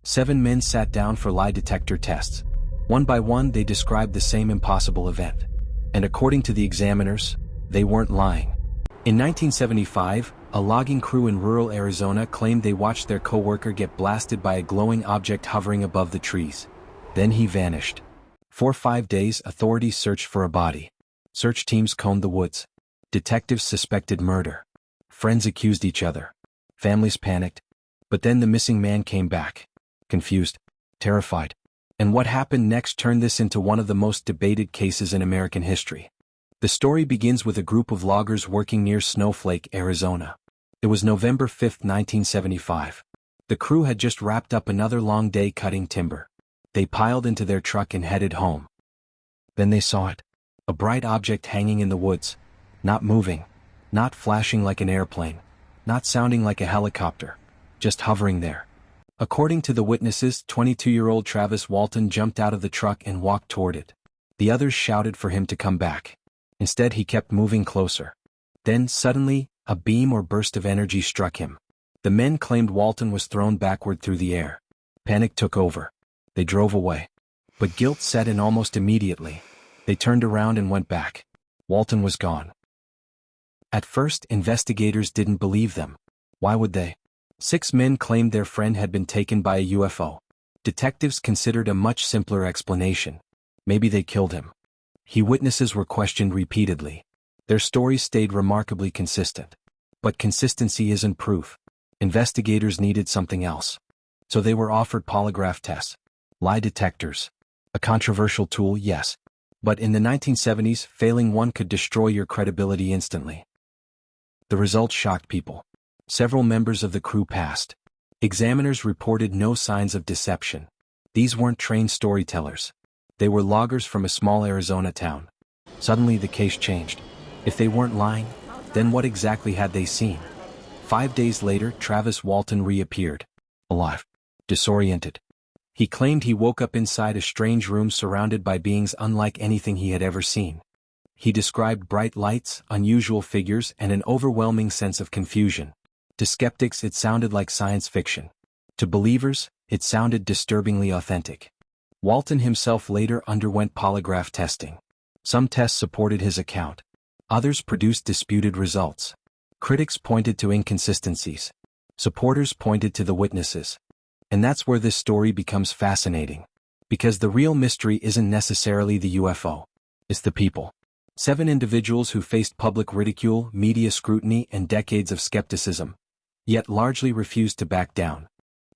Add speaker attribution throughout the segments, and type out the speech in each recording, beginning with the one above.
Speaker 1: 7 men sat down for lie detector tests. One by one they described the same impossible event. And according to the examiners, they weren't lying. In 1975, a logging crew in rural Arizona claimed they watched their coworker get blasted by a glowing object hovering above the trees. Then he vanished. For 5 days, authorities searched for a body. Search teams combed the woods. Detectives suspected murder. Friends accused each other. Families panicked. But then the missing man came back. Confused. Terrified. And what happened next turned this into one of the most debated cases in American history. The story begins with a group of loggers working near Snowflake, Arizona. It was November 5, 1975. The crew had just wrapped up another long day cutting timber. They piled into their truck and headed home. Then they saw it. A bright object hanging in the woods. Not moving. Not flashing like an airplane. Not sounding like a helicopter. Just hovering there. According to the witnesses, 22-year-old Travis Walton jumped out of the truck and walked toward it. The others shouted for him to come back. Instead, he kept moving closer. Then, suddenly, a beam or burst of energy struck him. The men claimed Walton was thrown backward through the air. Panic took over. They drove away. But guilt set in almost immediately. They turned around and went back. Walton was gone. At first, investigators didn't believe them. Why would they? 6 men claimed their friend had been taken by a UFO. Detectives considered a much simpler explanation. Maybe they killed him. Witnesses were questioned repeatedly. Their stories stayed remarkably consistent. But consistency isn't proof. Investigators needed something else. So they were offered polygraph tests. Lie detectors. A controversial tool, yes. But in the 1970s, failing one could destroy your credibility instantly. The results shocked people. Several members of the crew passed. Examiners reported no signs of deception. These weren't trained storytellers. They were loggers from a small Arizona town. Suddenly the case changed. If they weren't lying, then what exactly had they seen? 5 days later, Travis Walton reappeared. Alive. Disoriented. He claimed he woke up inside a strange room surrounded by beings unlike anything he had ever seen. He described bright lights, unusual figures, and an overwhelming sense of confusion. To skeptics, it sounded like science fiction. To believers, it sounded disturbingly authentic. Walton himself later underwent polygraph testing. Some tests supported his account. Others produced disputed results. Critics pointed to inconsistencies. Supporters pointed to the witnesses. And that's where this story becomes fascinating. Because the real mystery isn't necessarily the UFO. It's the people. 7 individuals who faced public ridicule, media scrutiny, and decades of skepticism, yet largely refused to back down.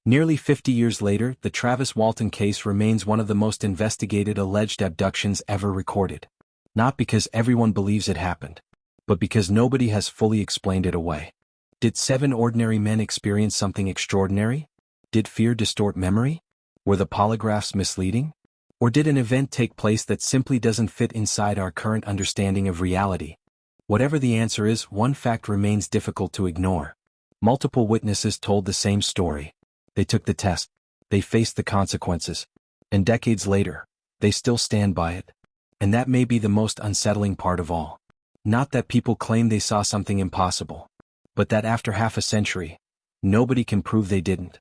Speaker 1: Nearly 50 years later, the Travis Walton case remains one of the most investigated alleged abductions ever recorded. Not because everyone believes it happened, but because nobody has fully explained it away. Did 7 ordinary men experience something extraordinary? Did fear distort memory? Were the polygraphs misleading? Or did an event take place that simply doesn't fit inside our current understanding of reality? Whatever the answer is, one fact remains difficult to ignore. Multiple witnesses told the same story. They took the test. They faced the consequences. And decades later, they still stand by it. And that may be the most unsettling part of all. Not that people claim they saw something impossible, but that after half a century, nobody can prove they didn't.